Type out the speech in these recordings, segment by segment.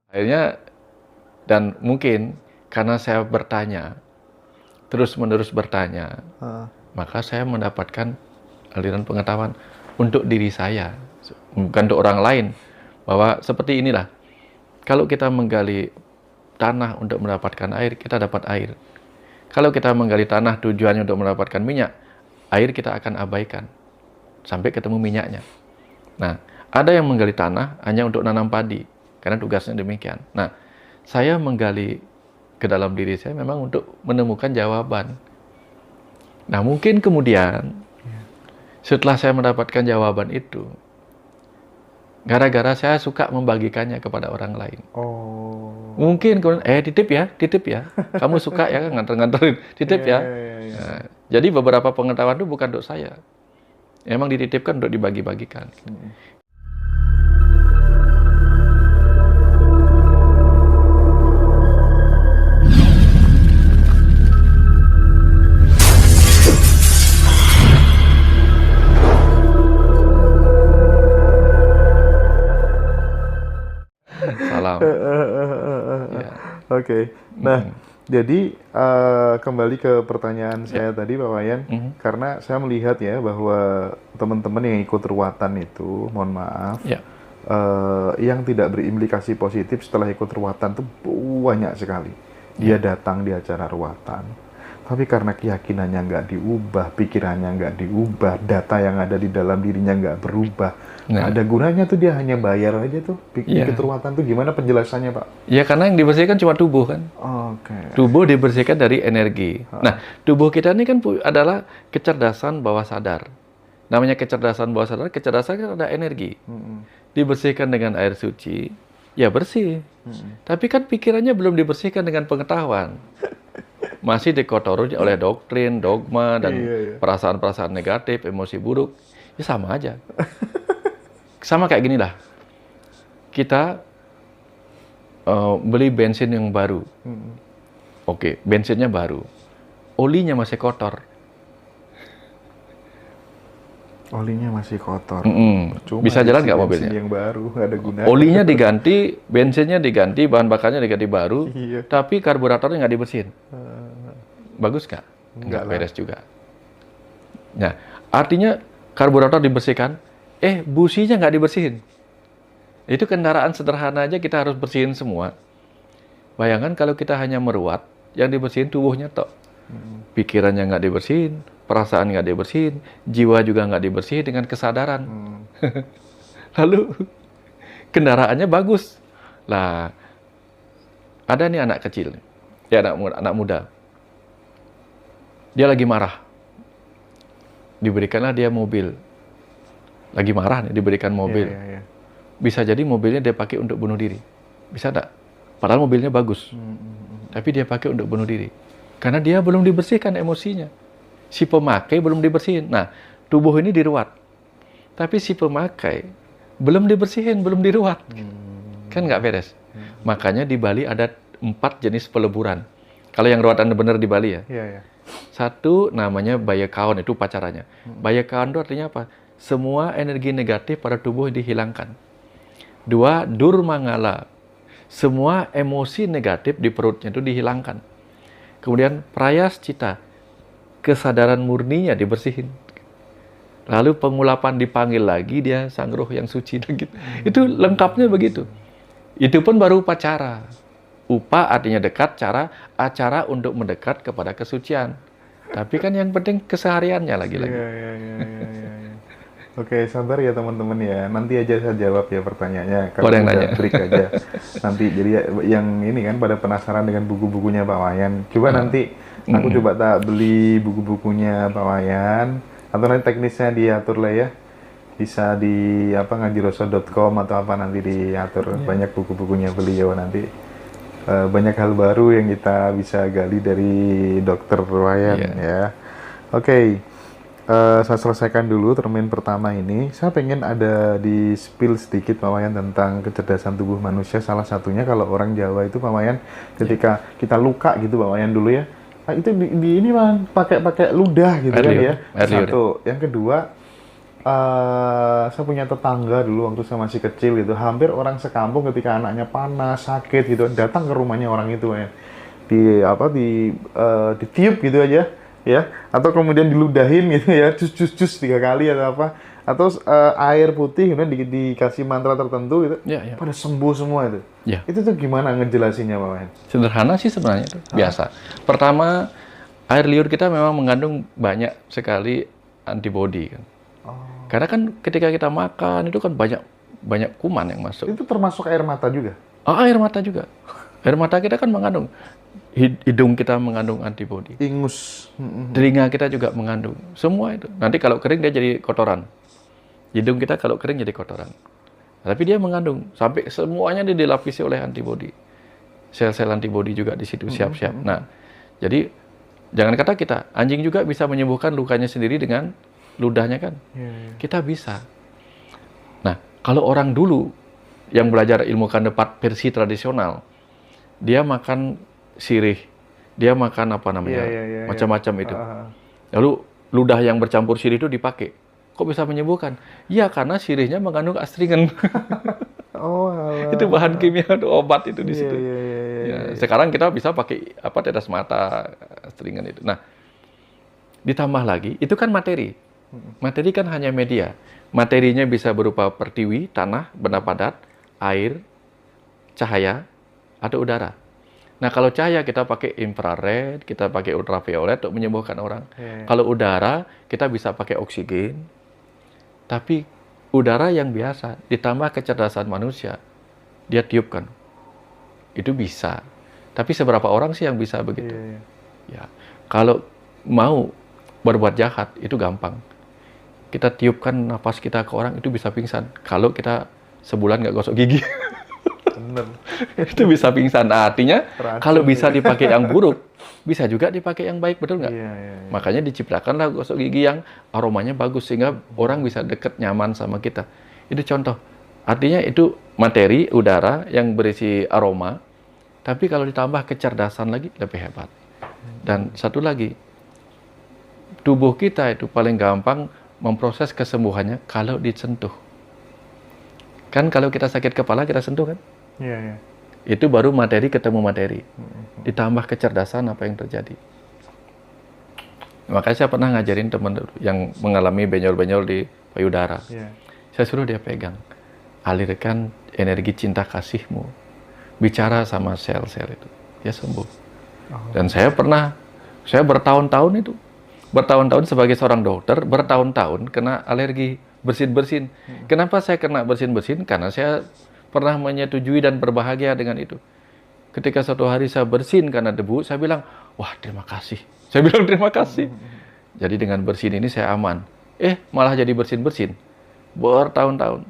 Akhirnya, dan mungkin karena saya bertanya, terus-menerus bertanya, maka saya mendapatkan aliran pengetahuan untuk diri saya, bukan untuk orang lain. Bahwa seperti inilah, kalau kita menggali tanah untuk mendapatkan air, kita dapat air. Kalau kita menggali tanah tujuannya untuk mendapatkan minyak, air kita akan abaikan sampai ketemu minyaknya. Nah, ada yang menggali tanah hanya untuk nanam padi, karena tugasnya demikian. Nah, saya menggali ke dalam diri saya memang untuk menemukan jawaban. Nah, mungkin kemudian setelah saya mendapatkan jawaban itu, gara-gara saya suka membagikannya kepada orang lain. Mungkin kemudian, titip ya. Kamu suka ya nganter-nganterin, titip ya. Nah, jadi beberapa pengetahuan itu bukan untuk saya. Emang dititipkan untuk dibagi-bagikan. Salam. Ya. Oke. Nah, jadi kembali ke pertanyaan saya tadi, Pak Wayan, karena saya melihat ya bahwa teman-teman yang ikut ruatan itu, mohon maaf, yang tidak berimplikasi positif setelah ikut ruatan itu banyak sekali. Dia datang di acara ruatan, tapi karena keyakinannya nggak diubah, pikirannya nggak diubah, data yang ada di dalam dirinya nggak berubah, ada gunanya tuh dia hanya bayar aja tuh. Ikut ruatan tuh gimana penjelasannya, Pak? Ya karena yang dibersihkan cuma tubuh kan. Tubuh dibersihkan dari energi. Nah, tubuh kita ini kan adalah kecerdasan bawah sadar. Namanya kecerdasan bawah sadar, kecerdasan kan ada energi. Dibersihkan dengan air suci, ya bersih. Tapi kan pikirannya belum dibersihkan dengan pengetahuan. Masih dikotori oleh doktrin, dogma, dan perasaan-perasaan negatif, emosi buruk. Ya sama aja. Sama kayak gini lah. Kita beli bensin yang baru. Oke, bensinnya baru. Olinya masih kotor. Olinya masih kotor. Bisa jalan nggak mobilnya? Yang baru, nggak ada gunanya. Olinya diganti, bensinnya diganti, bahan bakarnya diganti baru, tapi karburatornya nggak dibersihin. Bagus nggak? Nggak beres juga. Nah, artinya karburator dibersihkan, businya nggak dibersihin. Itu kendaraan sederhana aja kita harus bersihin semua. Bayangkan kalau kita hanya meruat, yang dibersihin tubuhnya tok. Pikirannya nggak dibersihin, perasaan nggak dibersihin, jiwa juga nggak dibersihin dengan kesadaran. Lalu kendaraannya bagus. Lah, ada nih anak kecil, ya anak muda. Dia lagi marah. Diberikanlah dia mobil. Lagi marah nih, diberikan mobil. Bisa jadi mobilnya dia pakai untuk bunuh diri. Bisa enggak? Padahal mobilnya bagus. Tapi dia pakai untuk bunuh diri. Karena dia belum dibersihkan emosinya. Si pemakai belum dibersihin. Nah, tubuh ini diruat. Tapi si pemakai belum dibersihin, belum diruat. Kan nggak beres. Makanya di Bali ada 4 jenis peleburan. Kalau yang ruatan benar di Bali ya. Satu namanya bayakawan, itu pacarannya. Bayakawan itu artinya apa? Semua energi negatif pada tubuh dihilangkan. 2, durmangala. Semua emosi negatif di perutnya itu dihilangkan. Kemudian prayaschita, kesadaran murninya dibersihin. Lalu pengulapan dipanggil lagi, dia sang roh yang suci gitu. Itu lengkapnya begitu. Itu pun baru upacara. Upa artinya dekat, acara untuk mendekat kepada kesucian. Tapi kan yang penting kesehariannya lagi-lagi. Oke, sabar ya teman-teman ya. Nanti aja saya jawab ya pertanyaannya. Kalau yang nanya. Break aja. Nanti jadi yang ini kan pada penasaran dengan buku-bukunya Pak Wayan. Coba nanti aku coba tak beli buku-bukunya Pak Wayan. Atau nanti teknisnya diatur lah ya. Bisa di ngajiroso.com atau apa nanti diatur. Banyak buku-bukunya beliau nanti. Banyak hal baru yang kita bisa gali dari Dr. Wayan ya. Oke. Saya selesaikan dulu termin pertama ini. Saya pengen ada di spill sedikit Pak Wayan tentang kecerdasan tubuh manusia. Salah satunya kalau orang Jawa itu Pak Wayan, ketika kita luka gitu Pak Wayan dulu ya, itu di ini pakai ludah gitu kan ya. Satu. Yang kedua, saya punya tetangga dulu waktu saya masih kecil itu, hampir orang sekampung ketika anaknya panas, sakit gitu, datang ke rumahnya orang itu ya. Ditiup gitu aja ya, atau kemudian diludahin gitu ya, cus 3 kali atau apa, atau air putih kemudian dikasih mantra tertentu gitu, pada sembuh semua itu. Itu tuh gimana ngejelasinnya Pak Wayan? Sederhana sih sebenarnya itu, biasa. Pertama, air liur kita memang mengandung banyak sekali antibodi kan. Karena kan ketika kita makan itu kan banyak kuman yang masuk. Itu termasuk air mata juga? Air mata juga. Air mata kita kan mengandung, hidung kita mengandung antibodi. Ingus. Telinga kita juga mengandung. Semua itu. Nanti kalau kering dia jadi kotoran. Hidung kita kalau kering jadi kotoran. Tapi dia mengandung. Sampai semuanya dia dilapisi oleh antibodi. Sel-sel antibodi juga di situ siap-siap. Nah, jadi jangan kata kita. Anjing juga bisa menyembuhkan lukanya sendiri dengan ludahnya kan. Kita bisa. Nah, kalau orang dulu yang belajar ilmu kandepat versi tradisional, dia makan sirih, dia makan apa namanya, macam-macam itu. Lalu ludah yang bercampur sirih itu dipakai. Kok bisa menyembuhkan? Ya karena sirihnya mengandung astringen. Itu bahan kimia obat itu di situ. Ya, sekarang kita bisa pakai tetes mata, astringen itu. Nah, ditambah lagi, itu kan materi. Materi kan hanya media. Materinya bisa berupa pertiwi, tanah, benda padat, air, cahaya, atau udara. Nah, kalau cahaya kita pakai infrared, kita pakai ultraviolet untuk menyembuhkan orang. Kalau udara, kita bisa pakai oksigen. Tapi udara yang biasa, ditambah kecerdasan manusia, dia tiupkan. Itu bisa. Tapi seberapa orang sih yang bisa begitu? Ya, kalau mau berbuat jahat, itu gampang. Kita tiupkan nafas kita ke orang, itu bisa pingsan. Kalau kita sebulan nggak gosok gigi. Bener. Itu bisa pingsan. Nah, artinya kalau bisa dipakai yang buruk, bisa juga dipakai yang baik, betul nggak? Makanya diciptakanlah gosok gigi yang aromanya bagus, sehingga orang bisa deket, nyaman sama kita. Itu contoh. Artinya itu materi, udara yang berisi aroma, tapi kalau ditambah kecerdasan lagi, lebih hebat. Dan satu lagi, tubuh kita itu paling gampang memproses kesembuhannya kalau disentuh. Kan kalau kita sakit kepala, kita sentuh kan? Itu baru materi ketemu materi. Ditambah kecerdasan apa yang terjadi. Makanya saya pernah ngajarin teman yang mengalami benjol-benjol di payudara. Saya suruh dia pegang. Alirkan energi cinta kasihmu. Bicara sama sel-sel itu. Dia sembuh. Dan saya bertahun-tahun itu. Bertahun-tahun sebagai seorang dokter, bertahun-tahun kena alergi bersin-bersin. Kenapa saya kena bersin-bersin? Karena saya pernah menyetujui dan berbahagia dengan itu. Ketika suatu hari saya bersin karena debu, saya bilang, wah terima kasih. Saya bilang terima kasih. Jadi dengan bersin ini saya aman. Malah jadi bersin-bersin. Bertahun-tahun.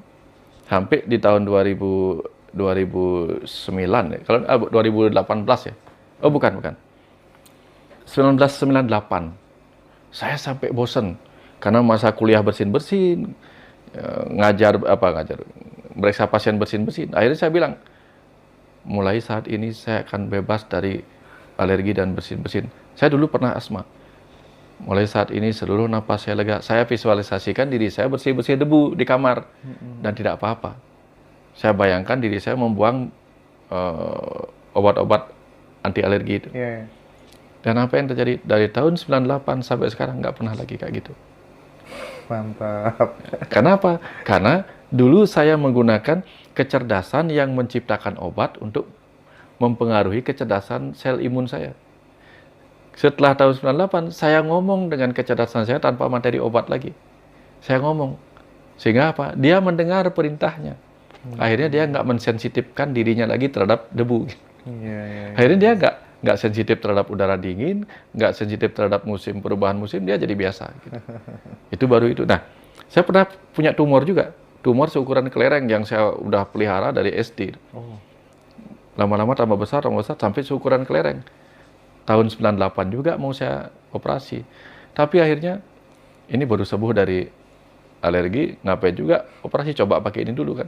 Sampai di tahun 2009, ya. Kalau 2018 ya. Oh bukan. 1998. Saya sampai bosen karena masa kuliah bersin-bersin, ngajar meriksa pasien bersin-bersin. Akhirnya saya bilang, mulai saat ini saya akan bebas dari alergi dan bersin-bersin. Saya dulu pernah asma. Mulai saat ini seluruh napas saya lega. Saya visualisasikan diri saya bersih-bersih debu di kamar dan tidak apa-apa. Saya bayangkan diri saya membuang obat-obat anti alergi itu. Dan apa yang terjadi dari tahun 98 sampai sekarang nggak pernah lagi kayak gitu. Mantap. Kenapa? Karena dulu saya menggunakan kecerdasan yang menciptakan obat untuk mempengaruhi kecerdasan sel imun saya. Setelah tahun 98, saya ngomong dengan kecerdasan saya tanpa materi obat lagi. Saya ngomong. Sehingga apa? Dia mendengar perintahnya. Akhirnya dia nggak mensensitifkan dirinya lagi terhadap debu. Akhirnya dia nggak sensitif terhadap udara dingin, nggak sensitif terhadap perubahan musim, dia jadi biasa. Gitu. Itu baru itu. Nah, saya pernah punya tumor juga. Tumor seukuran kelereng yang saya udah pelihara dari SD. Lama-lama tambah besar sampai seukuran kelereng. Tahun 98 juga mau saya operasi. Tapi akhirnya ini baru sembuh dari alergi, ngapain juga operasi, coba pakai ini dulu kan.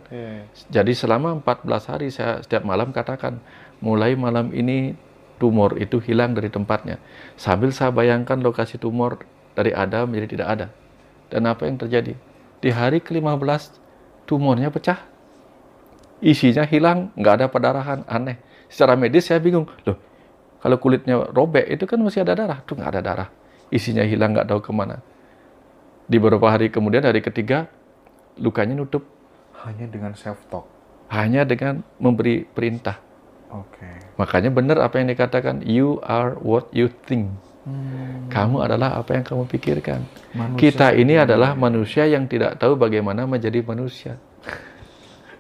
Jadi selama 14 hari saya setiap malam katakan, mulai malam ini tumor itu hilang dari tempatnya. Sambil saya bayangkan lokasi tumor dari ada menjadi tidak ada. Dan apa yang terjadi? Di hari ke-15 tumornya pecah. Isinya hilang, nggak ada perdarahan, aneh. Secara medis saya bingung. Loh, kalau kulitnya robek itu kan masih ada darah. Tuh nggak ada darah. Isinya hilang, nggak tahu kemana. Di beberapa hari kemudian, hari ketiga, lukanya nutup. Hanya dengan self-talk. Hanya dengan memberi perintah. Oke. Makanya benar apa yang dikatakan, you are what you think. Kamu adalah apa yang kamu pikirkan. Kita ini adalah manusia yang tidak tahu bagaimana menjadi manusia.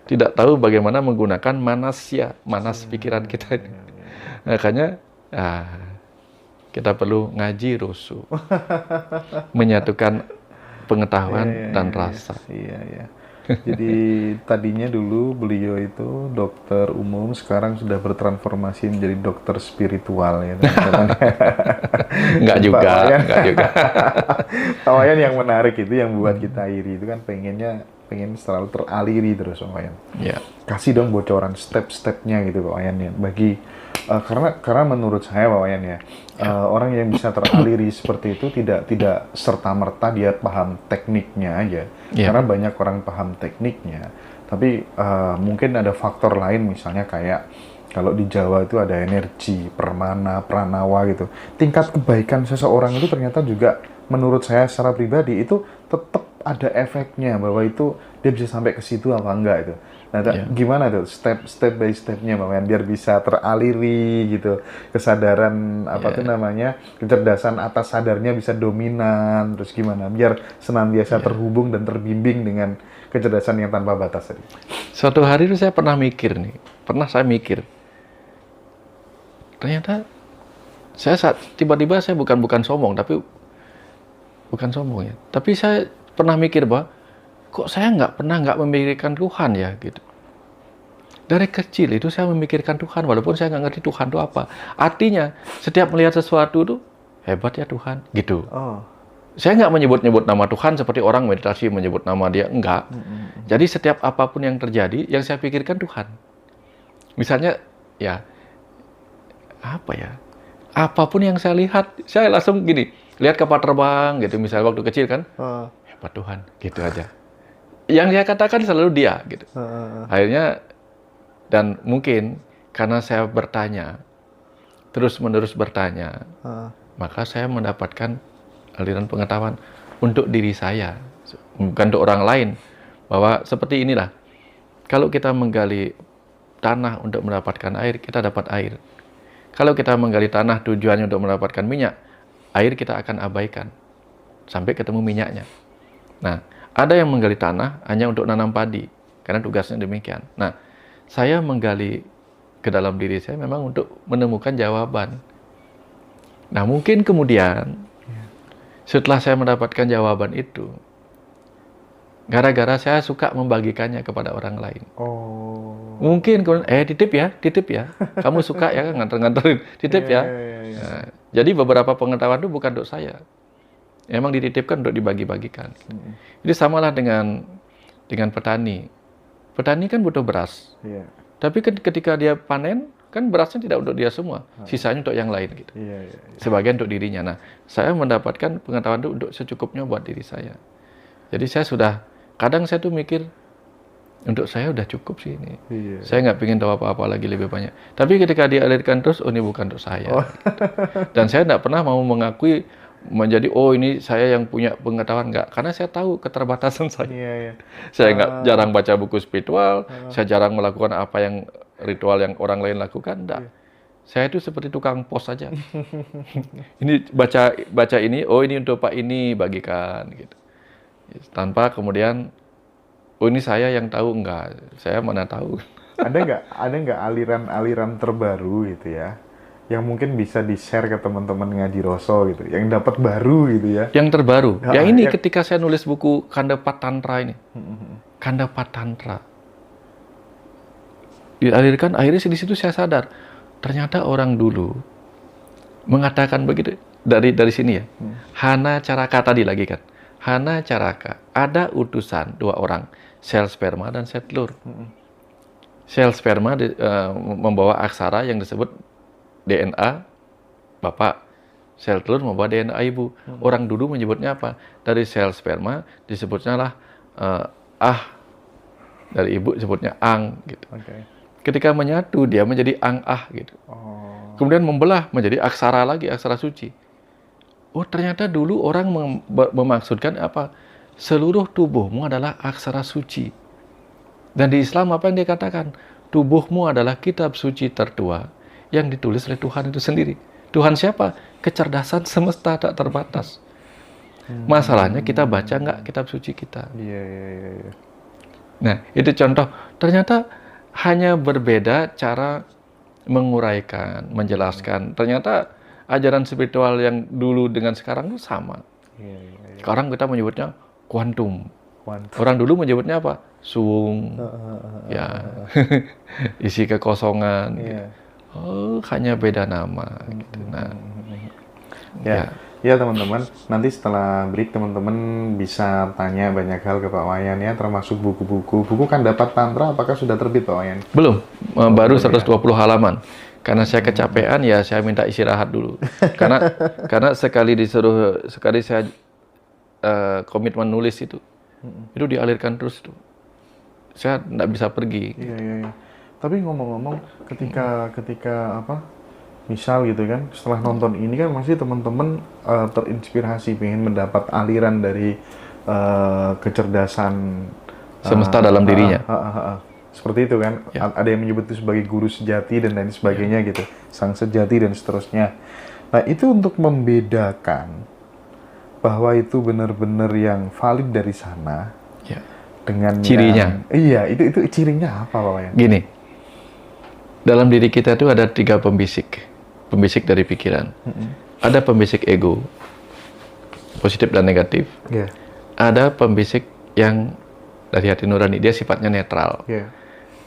Tidak tahu bagaimana menggunakan manas pikiran kita ini. Makanya kita perlu ngaji Rasul. Menyatukan pengetahuan dan rasa. Iya. Jadi tadinya dulu beliau itu dokter umum, sekarang sudah bertransformasi menjadi dokter spiritual ya teman-teman. Enggak juga. Pak Wayan yang menarik itu yang buat kita iri itu kan pengen selalu teraliri terus Pak Wayan. Ya. Kasih dong bocoran step-stepnya gitu Pak Wayan ya. Bagi karena menurut saya Pak Wayan ya, orang yang bisa teraliri seperti itu tidak serta-merta dia paham tekniknya aja. Karena banyak orang paham tekniknya, tapi mungkin ada faktor lain misalnya kayak kalau di Jawa itu ada energi, permana, pranawa gitu. Tingkat kebaikan seseorang itu ternyata juga menurut saya secara pribadi itu tetap ada efeknya bahwa itu dia bisa sampai ke situ apa enggak itu. Nah, gimana tuh step by stepnya Pak Wayan biar bisa teraliri gitu, kesadaran tuh namanya, kecerdasan atas sadarnya bisa dominan, terus gimana biar senantiasa terhubung dan terbimbing dengan kecerdasan yang tanpa batas tadi. Suatu hari itu saya pernah mikir, ternyata saya tiba-tiba saya bukan sombong, tapi saya pernah mikir bahwa kok saya nggak memikirkan Tuhan ya gitu. Dari kecil itu saya memikirkan Tuhan walaupun saya nggak ngerti Tuhan itu apa. Artinya setiap melihat sesuatu itu hebat ya Tuhan gitu. Saya nggak menyebut nama Tuhan seperti orang meditasi menyebut nama dia, enggak. Jadi setiap apapun yang terjadi yang saya pikirkan Tuhan. Misalnya apapun yang saya lihat saya langsung gini, lihat kapal terbang gitu misalnya waktu kecil kan. Hebat Tuhan gitu aja. Yang dia katakan selalu dia gitu. Akhirnya dan mungkin karena saya bertanya terus-menerus bertanya, maka saya mendapatkan aliran pengetahuan untuk diri saya, bukan untuk orang lain. Bahwa seperti inilah, kalau kita menggali tanah untuk mendapatkan air, kita dapat air. Kalau kita menggali tanah tujuannya untuk mendapatkan minyak, air kita akan abaikan sampai ketemu minyaknya. Nah, ada yang menggali tanah hanya untuk nanam padi, karena tugasnya demikian. Nah, saya menggali ke dalam diri saya memang untuk menemukan jawaban. Nah, mungkin kemudian setelah saya mendapatkan jawaban itu, gara-gara saya suka membagikannya kepada orang lain. Mungkin kemudian, titip ya. Kamu suka ya nganter-nganterin, titip ya. Nah, jadi beberapa pengetahuan itu bukan untuk saya. Emang dititipkan untuk dibagi-bagikan. Jadi samalah dengan petani. Petani kan butuh beras. Tapi ketika dia panen, kan berasnya tidak untuk dia semua. Sisanya untuk yang lain gitu. Sebagian untuk dirinya. Nah, saya mendapatkan pengetahuan itu untuk secukupnya buat diri saya. Jadi kadang saya tuh mikir, untuk saya udah cukup sih ini. Saya nggak ingin tahu apa-apa lagi lebih banyak. Tapi ketika dialirkan terus, ini bukan untuk saya. Dan saya nggak pernah mau mengakui menjadi ini saya yang punya pengetahuan, nggak, karena saya tahu keterbatasan saya. Saya nggak jarang baca buku spiritual, saya jarang melakukan apa yang ritual yang orang lain lakukan, enggak. Saya itu seperti tukang pos saja. Ini baca ini, ini untuk Pak ini bagikan gitu. Tanpa kemudian ini saya yang tahu, enggak, saya mana tahu. Ada nggak aliran-aliran terbaru gitu ya? Yang mungkin bisa di-share ke teman-teman ngaji Roso gitu, yang dapat baru gitu ya. Yang terbaru. Ketika saya nulis buku Kandapat Tantra ini. Kandapat Tantra. Dialirkan, akhirnya di situ saya sadar, ternyata orang dulu mengatakan begitu dari sini ya. Hana Caraka tadi lagi kan. Hana Caraka, ada utusan 2 orang, sel sperma dan sel telur. Sel sperma membawa aksara yang disebut DNA bapak, sel telur membawa DNA ibu. Orang dulu menyebutnya apa? Dari sel sperma disebutnya lah ah, dari ibu sebutnya ang gitu. Oke. Ketika menyatu dia menjadi ang ah gitu. Oh. Kemudian membelah menjadi aksara lagi, aksara suci. Oh, ternyata dulu orang memaksudkan apa? Seluruh tubuhmu adalah aksara suci. Dan di Islam apa yang dia katakan? Tubuhmu adalah kitab suci tertua yang ditulis oleh Tuhan itu sendiri. Tuhan siapa? Kecerdasan semesta tak terbatas. Masalahnya kita baca nggak kitab suci kita? Iya. Nah, itu contoh. Ternyata hanya berbeda cara menguraikan, menjelaskan. Ternyata ajaran spiritual yang dulu dengan sekarang itu sama. Iya. Sekarang kita menyebutnya kuantum. Orang dulu menyebutnya apa? Suung. Ya. Isi kekosongan. Iya. Gitu. Oh, hanya beda nama. Gitu. Nah, ya teman-teman, nanti setelah break teman-teman bisa tanya banyak hal ke Pak Wayan ya, termasuk buku-buku. Buku kan dapat tantra, apakah sudah terbit Pak Wayan? Belum, baru 120 halaman. Karena saya kecapean ya saya minta istirahat dulu. Karena sekali saya komitmen nulis itu dialirkan terus tuh. Saya nggak bisa pergi. Iya. Tapi ngomong-ngomong, ketika apa? Misal gitu kan, setelah nonton ini kan masih teman-teman terinspirasi, pengen mendapat aliran dari kecerdasan semesta dalam dirinya. Seperti itu kan, ada yang menyebut itu sebagai guru sejati dan lain sebagainya gitu, sang sejati dan seterusnya. Nah itu untuk membedakan bahwa itu benar-benar yang valid dari sana dengan cirinya. Itu cirinya apa Pak Wayan? Gini, dalam diri kita itu ada 3 pembisik dari pikiran. Ada pembisik ego, positif dan negatif. Ada pembisik yang dari hati nurani, dia sifatnya netral.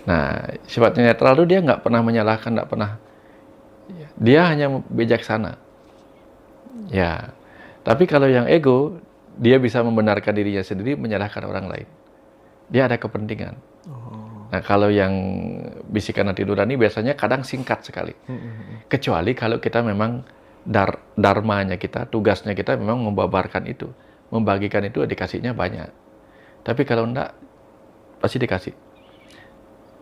Nah, sifatnya netral itu dia nggak pernah menyalahkan, nggak pernah. Dia hanya bijaksana. Ya, tapi kalau yang ego, dia bisa membenarkan dirinya sendiri, menyalahkan orang lain. Dia ada kepentingan. Nah, kalau yang bisikan hati nurani biasanya kadang singkat sekali. Kecuali kalau kita memang dharmanya kita, tugasnya kita memang membabarkan itu. Membagikan itu dikasihnya banyak. Tapi kalau enggak, pasti dikasih.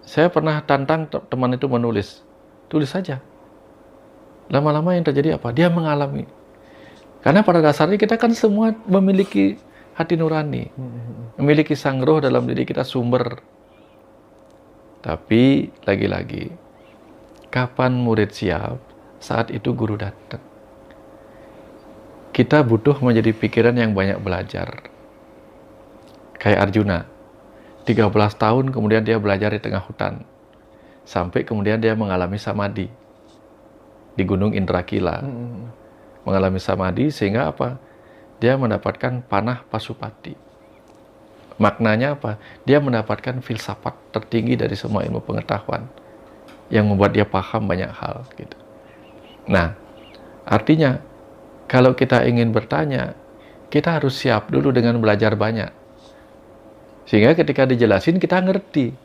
Saya pernah tantang teman itu menulis. Tulis saja. Lama-lama yang terjadi apa? Dia mengalami. Karena pada dasarnya kita kan semua memiliki hati nurani. Memiliki sang roh dalam diri kita, sumber. Tapi lagi-lagi, kapan murid siap, saat itu guru datang. Kita butuh menjadi pikiran yang banyak belajar. Kayak Arjuna, 13 tahun kemudian dia belajar di tengah hutan. Sampai kemudian dia mengalami samadhi di Gunung Indrakila. Mengalami samadhi sehingga apa? Dia mendapatkan panah Pasupati. Maknanya apa? Dia mendapatkan filsafat tertinggi dari semua ilmu pengetahuan yang membuat dia paham banyak hal gitu. Nah, artinya kalau kita ingin bertanya, kita harus siap dulu dengan belajar banyak. Sehingga ketika dijelasin kita ngerti.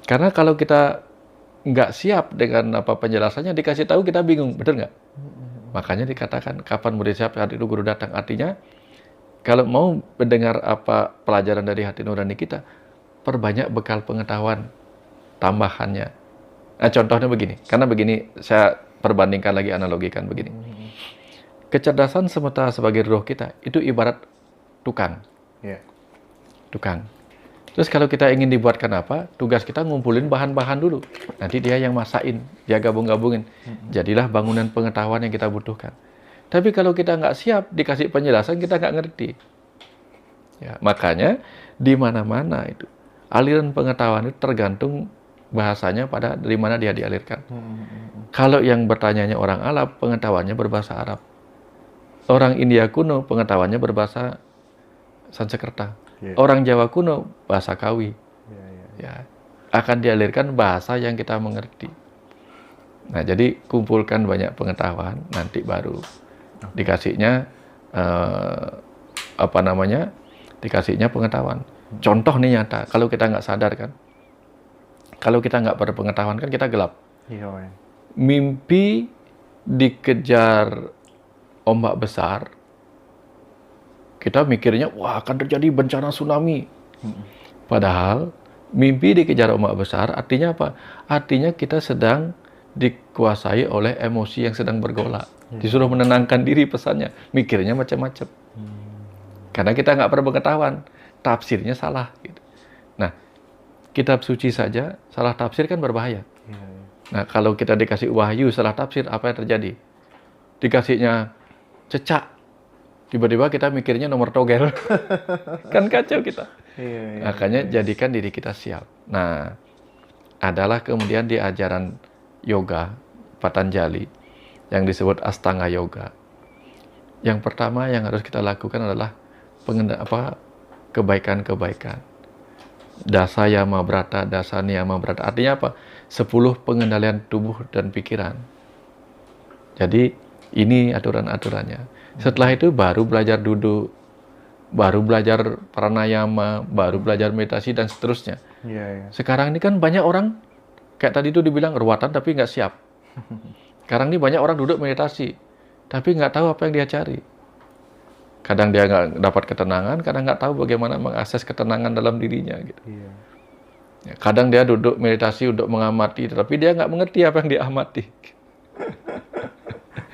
Karena kalau kita nggak siap dengan apa penjelasannya, dikasih tahu kita bingung, betul nggak? Makanya dikatakan kapan murid siap, saat itu guru datang. Artinya kalau mau mendengar apa pelajaran dari hati nurani kita, perbanyak bekal pengetahuan tambahannya. Nah, contohnya begini, karena begini saya perbandingkan lagi, analogikan begini. Kecerdasan semesta sebagai roh kita itu ibarat tukang. Tukang. Terus kalau kita ingin dibuatkan apa, tugas kita ngumpulin bahan-bahan dulu. Nanti dia yang masakin, dia gabung-gabungin. Jadilah bangunan pengetahuan yang kita butuhkan. Tapi kalau kita nggak siap, dikasih penjelasan, kita nggak ngerti. Ya, makanya di mana-mana itu aliran pengetahuan itu tergantung bahasanya pada dari mana dia dialirkan. Kalau yang bertanyanya orang Arab, pengetahuannya berbahasa Arab. Orang India kuno, pengetahuannya berbahasa Sanskerta. Orang Jawa kuno, bahasa Kawi. Ya, akan dialirkan bahasa yang kita mengerti. Nah, jadi kumpulkan banyak pengetahuan, nanti baru dikasihnya dikasihnya pengetahuan. Contoh nih nyata, kalau kita nggak sadar kan, kalau kita nggak berpengetahuan kan kita gelap. Mimpi dikejar ombak besar, Kita mikirnya, wah akan terjadi bencana tsunami. Padahal mimpi dikejar ombak besar artinya apa? Artinya kita sedang dikuasai oleh emosi yang sedang bergolak. Disuruh menenangkan diri pesannya, mikirnya macam-macam. Karena kita nggak berpengetahuan, tafsirnya salah. Gitu. Nah, kitab suci saja salah tafsir kan berbahaya. Nah, kalau kita dikasih wahyu salah tafsir, apa yang terjadi? Dikasihnya cecak, tiba-tiba kita mikirnya nomor togel. Kan kacau kita. Makanya jadikan diri kita siap. Nah, adalah kemudian di ajaran yoga Patanjali yang disebut Astanga Yoga. Yang pertama yang harus kita lakukan adalah kebaikan-kebaikan. Dasa Yama Brata, Dasa Niyama Brata. Artinya apa? 10 pengendalian tubuh dan pikiran. Jadi ini aturan-aturannya. Setelah itu baru belajar duduk, baru belajar pranayama, baru belajar meditasi dan seterusnya. Sekarang ini kan banyak orang kayak tadi itu dibilang ruatan tapi nggak siap. Sekarang ini banyak orang duduk meditasi tapi nggak tahu apa yang dia cari. Kadang dia nggak dapat ketenangan, kadang nggak tahu bagaimana mengakses ketenangan dalam dirinya. Gitu. Kadang dia duduk meditasi untuk mengamati, tapi dia nggak mengerti apa yang dia amati.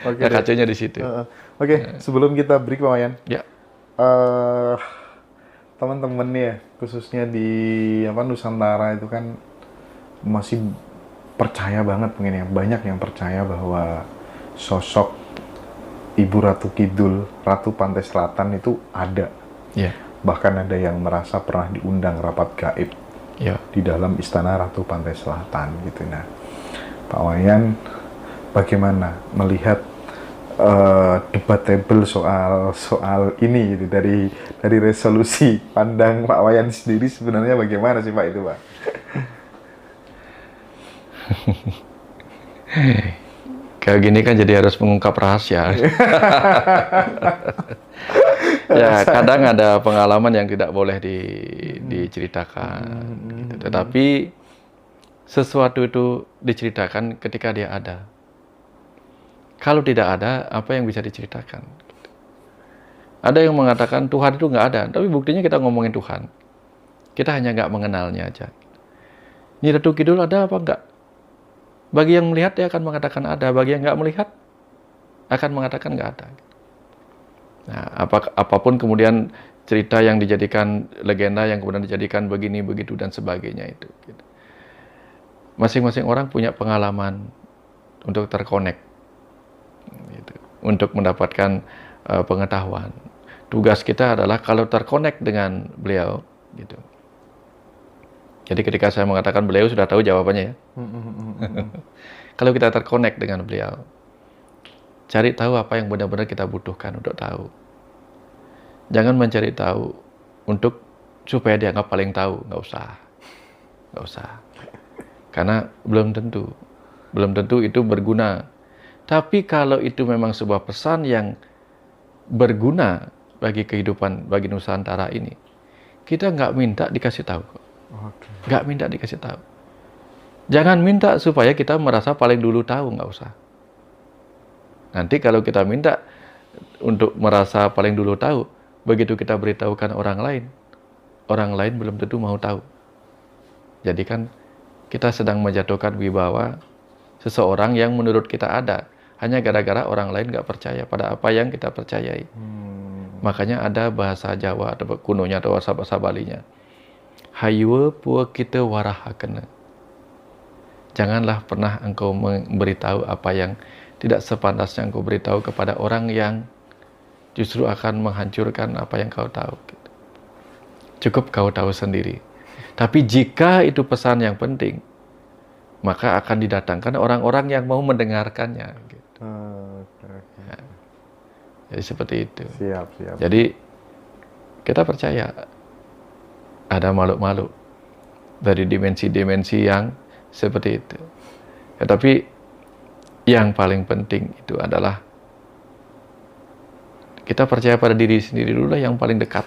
Nah, kacanya di situ. Sebelum kita break Pak Wayan, ya. Teman-teman nih ya, khususnya di Nusantara itu kan masih percaya banget mungkin ya, banyak yang percaya bahwa sosok Ibu Ratu Kidul, Ratu Pantai Selatan itu ada. Bahkan ada yang merasa pernah diundang rapat gaib di dalam istana Ratu Pantai Selatan gitu. Nah, Pak Wayan bagaimana melihat debatable soal ini gitu, dari resolusi pandang Pak Wayan sendiri sebenarnya bagaimana sih Pak itu Pak? Kayak gini kan jadi harus mengungkap rahasia. Ya kadang ada pengalaman yang tidak boleh diceritakan. Gitu. Tetapi sesuatu itu diceritakan ketika dia ada. Kalau tidak ada, apa yang bisa diceritakan? Gitu. Ada yang mengatakan Tuhan itu nggak ada, tapi buktinya kita ngomongin Tuhan. Kita hanya nggak mengenalnya aja. Nyi Ratu Kidul ada apa enggak? Bagi yang melihat dia akan mengatakan ada, bagi yang nggak melihat akan mengatakan nggak ada. Nah, apapun kemudian cerita yang dijadikan legenda, yang kemudian dijadikan begini, begitu, dan sebagainya itu. Gitu. Masing-masing orang punya pengalaman untuk terkonek, gitu, untuk mendapatkan pengetahuan. Tugas kita adalah kalau terkonek dengan beliau, gitu. Jadi ketika saya mengatakan beliau sudah tahu jawabannya ya. Kalau kita terkonek dengan beliau, cari tahu apa yang benar-benar kita butuhkan untuk tahu. Jangan mencari tahu supaya dianggap paling tahu, nggak usah. Karena belum tentu itu berguna. Tapi kalau itu memang sebuah pesan yang berguna bagi kehidupan, bagi Nusantara ini, kita nggak minta dikasih tahu kok. Nggak minta dikasih tahu. Jangan minta supaya kita merasa paling dulu tahu, nggak usah. Nanti kalau kita minta untuk merasa paling dulu tahu, begitu kita beritahukan orang lain belum tentu mau tahu. Jadi kan kita sedang menjatuhkan wibawa seseorang yang menurut kita ada, hanya gara-gara orang lain nggak percaya pada apa yang kita percayai. Makanya ada bahasa Jawa atau kunonya atau bahasa Balinya. Hayuwe pua kita warahakena. Janganlah pernah engkau memberitahu apa yang tidak sepantasnya engkau beritahu kepada orang yang justru akan menghancurkan apa yang kau tahu. Cukup kau tahu sendiri. Tapi jika itu pesan yang penting, maka akan didatangkan orang-orang yang mau mendengarkannya. Gitu. Ya. Jadi seperti itu. Siap. Jadi kita percaya ada makhluk-makhluk dari dimensi-dimensi yang seperti itu. Tetapi yang paling penting itu adalah kita percaya pada diri sendiri dulu lah, yang paling dekat.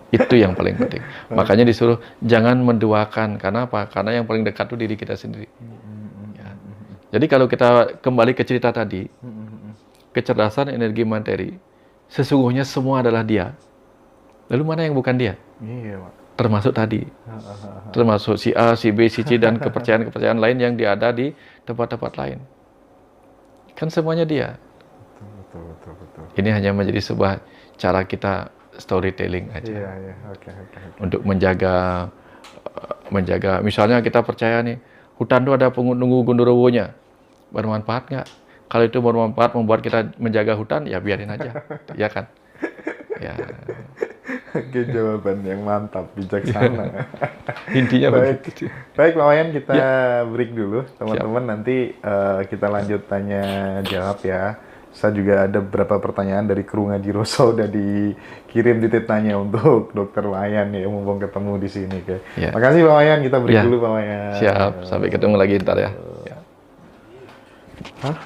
Itu yang paling penting. Makanya disuruh jangan menduakan. Karena apa? Karena yang paling dekat itu diri kita sendiri. Ya. Jadi kalau kita kembali ke cerita tadi, kecerdasan energi materi, sesungguhnya semua adalah dia. Lalu mana yang bukan dia? Iya, Pak. Termasuk tadi. Termasuk si A, si B, si C, dan kepercayaan-kepercayaan lain yang dia ada di tempat-tempat lain. Kan semuanya dia. Betul. Ini hanya menjadi sebuah cara kita storytelling aja. Iya. Oke. Untuk menjaga, misalnya kita percaya nih, hutan itu ada penunggu Gondorowonya. Bermanfaat nggak? Kalau itu bermanfaat membuat kita menjaga hutan, ya biarin aja. Ya kan? Ya. Oke, jawaban yang mantap, bijaksana. Intinya begitu. Baik, Pak Wayan, kita break dulu. Teman-teman, nanti kita lanjut tanya jawab ya. Saya juga ada beberapa pertanyaan dari kru Ngaji Rosa udah dikirim titipnya untuk Dokter Wayan ya, mumpung ketemu di sini. Ya. Makasih Pak Wayan, kita break dulu Pak Wayan. Siap, sampai ketemu lagi ntar ya. Hah?